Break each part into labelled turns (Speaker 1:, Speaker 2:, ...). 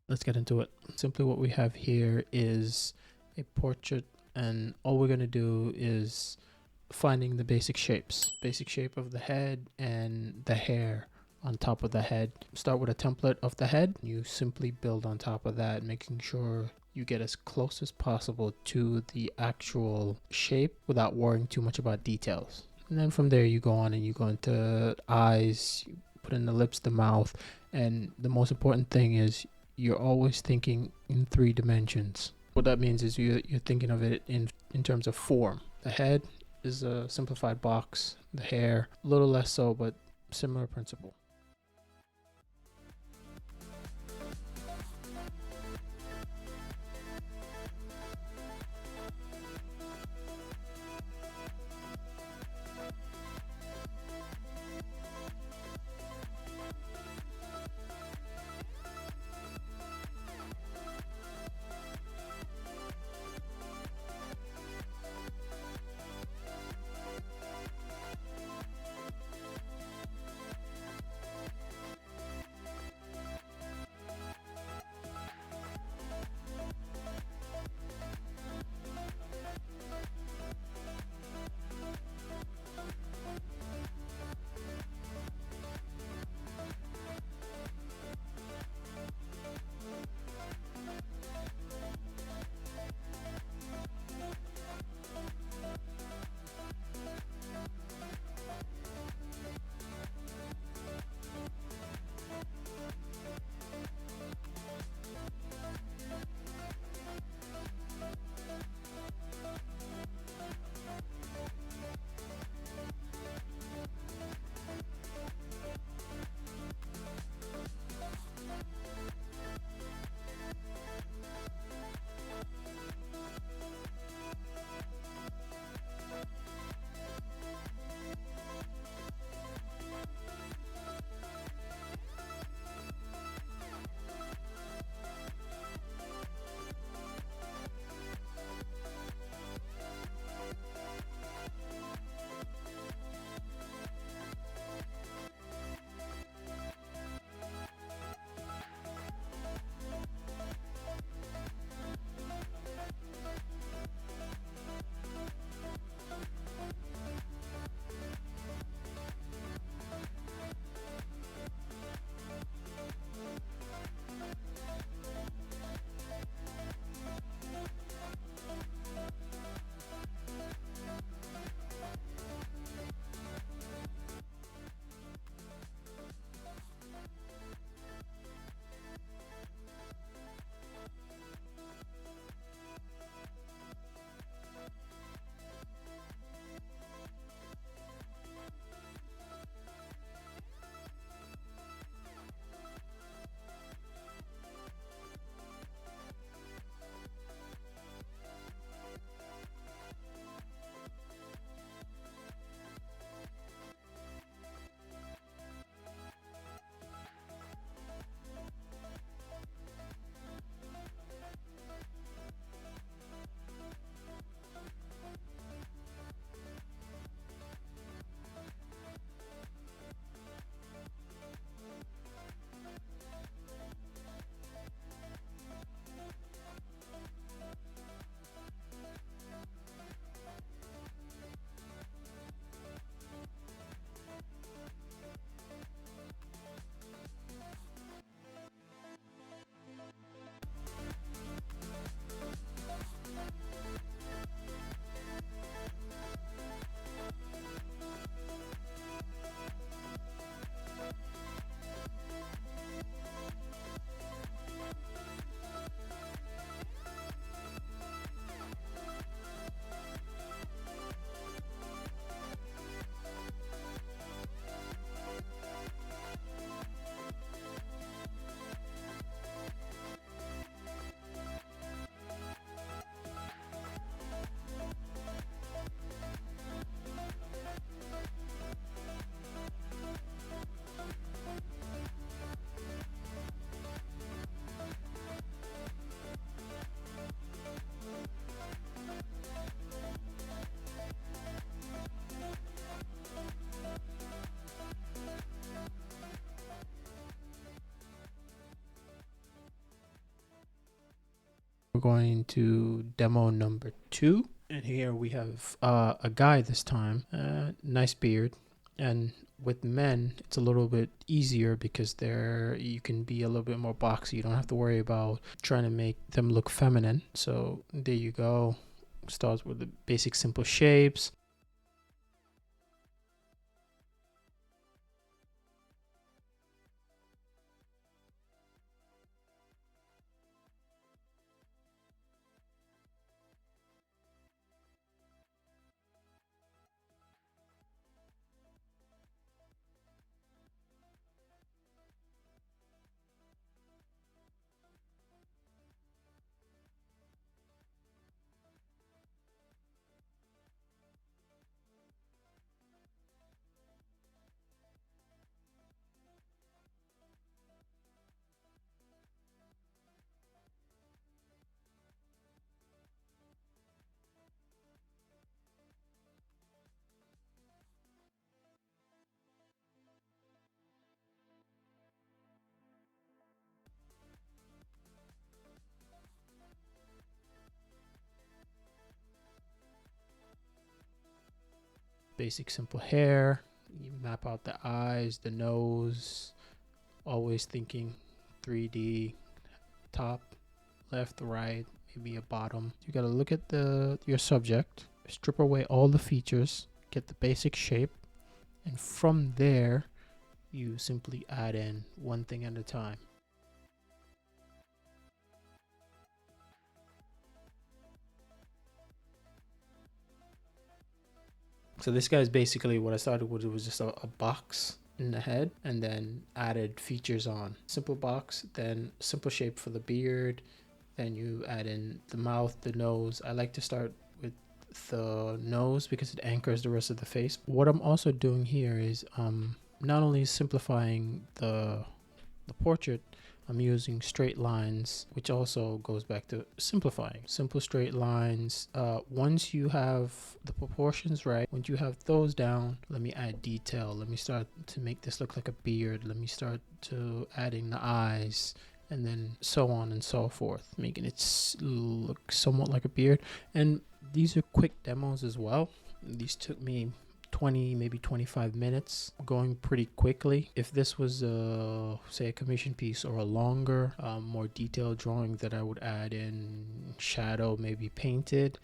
Speaker 1: let's get into it. Simply what we have here is a portrait, and all we're going to do is finding the basic shapes. Basic shape of the head and the hair on top of the head. Start with a template of the head. You simply build on top of that, making sure you get as close as possible to the actual shape without worrying too much about details. And then from there you go on and you go into eyes, you put in the lips, the mouth, and the most important thing is you're always thinking in 3 dimensions. What that means is you're thinking of it in terms of form. The head is a simplified box, the hair a little less so, but similar principle. we're going to demo number 2. And here we have a guy this time, nice beard. And with men, it's a little bit easier because you can be a little bit more boxy. You don't have to worry about trying to make them look feminine. So there you go. Starts with the basic simple shapes. Basic simple hair. You map out the eyes, the nose, always thinking 3D, top, left, right, maybe a bottom. You got to look at your subject, strip away all the features, get the basic shape, and from there you simply add in one thing at a time. So this guy's basically what I started with. It was just a box in the head and then added features on. Simple box, then simple shape for the beard, then you add in the mouth, the nose. I like to start with the nose because it anchors the rest of the face. What I'm also doing here is not only simplifying the portrait, I'm using straight lines, which also goes back to simplifying. Simple straight lines. Once you have the proportions right, once you have those down, let me add detail. Let me start to make this look like a beard. Let me start to adding the eyes, and then so on and so forth, making it look somewhat like a beard. And these are quick demos as well. These took me 20, maybe 25 minutes, going pretty quickly. If this was say a commission piece or a longer, more detailed drawing that I would add in shadow, maybe painted,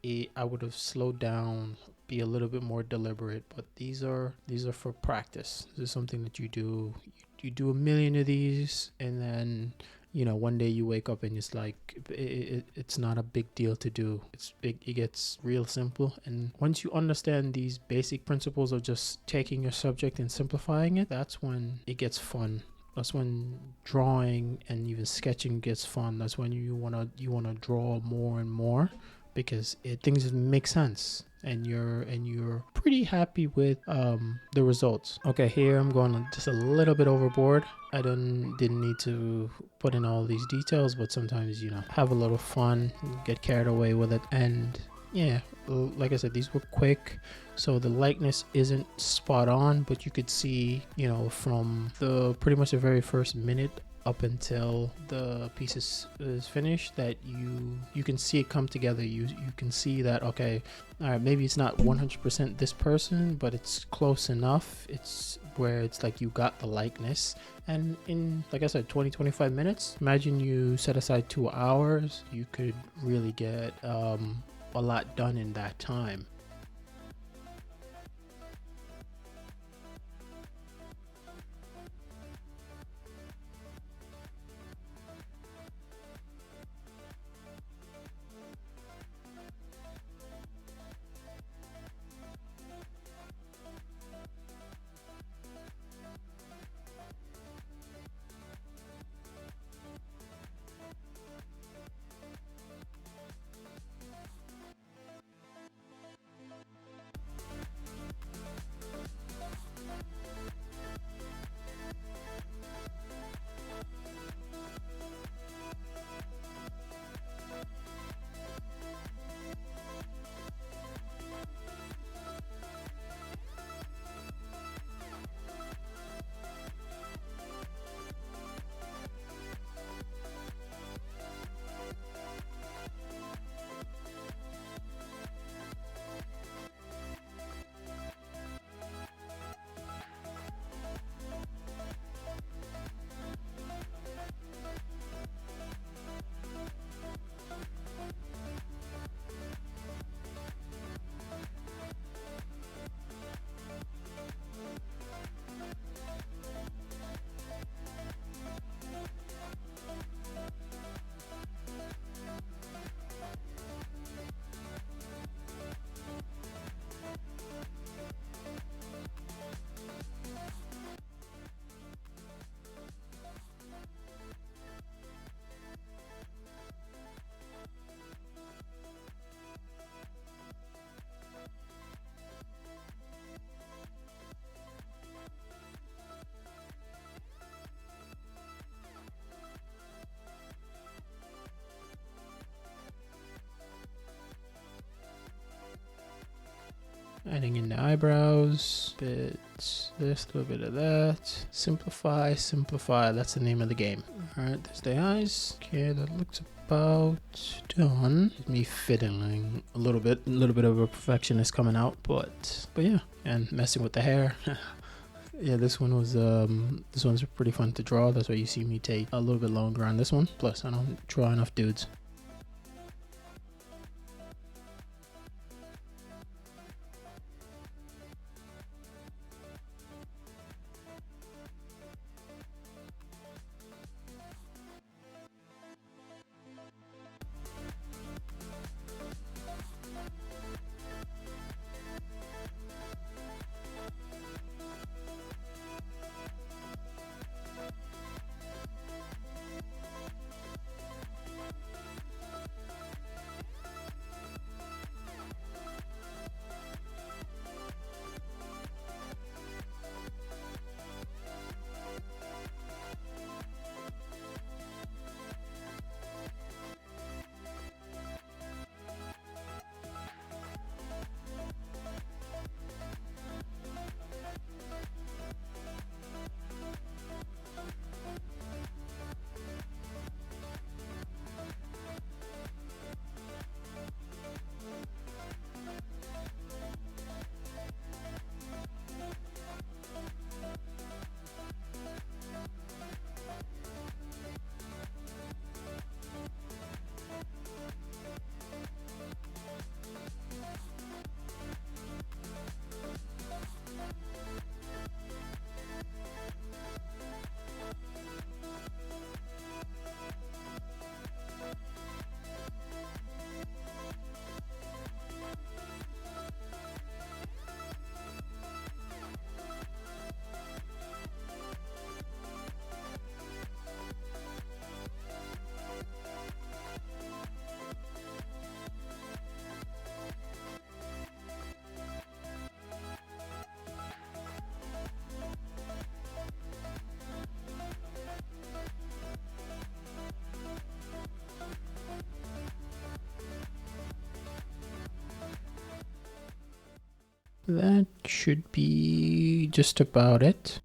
Speaker 1: I would have slowed down, be a little bit more deliberate. But these are for practice. This is something that you do a million of these, and then one day you wake up and it's like it's not a big deal to do. It gets real simple. And once you understand these basic principles of just taking your subject and simplifying it, that's when it gets fun. That's when drawing and even sketching gets fun. That's when you wanna draw more and more, because things make sense and you're pretty happy with the results. Okay, here I'm going just a little bit overboard. I didn't need to put in all these details, but sometimes have a little fun, get carried away with it. And yeah, like I said, these were quick, so the likeness isn't spot on, but you could see from the pretty much the very first minute up until the piece is finished, that you can see it come together. You can see that, okay, all right, maybe it's not 100% this person, but it's close enough. It's where it's like you got the likeness. And in, like I said, 20-25 minutes, imagine you set aside 2 hours, you could really get a lot done in that time. Adding in the eyebrows, bit this, a little bit of that. Simplify, simplify. That's the name of the game. All right, there's the eyes. Okay, that looks about done. Me fiddling a little bit of a perfectionist coming out, but yeah, and messing with the hair. Yeah, this one's pretty fun to draw. That's why you see me take a little bit longer on this one. Plus, I don't draw enough dudes. That should be just about it.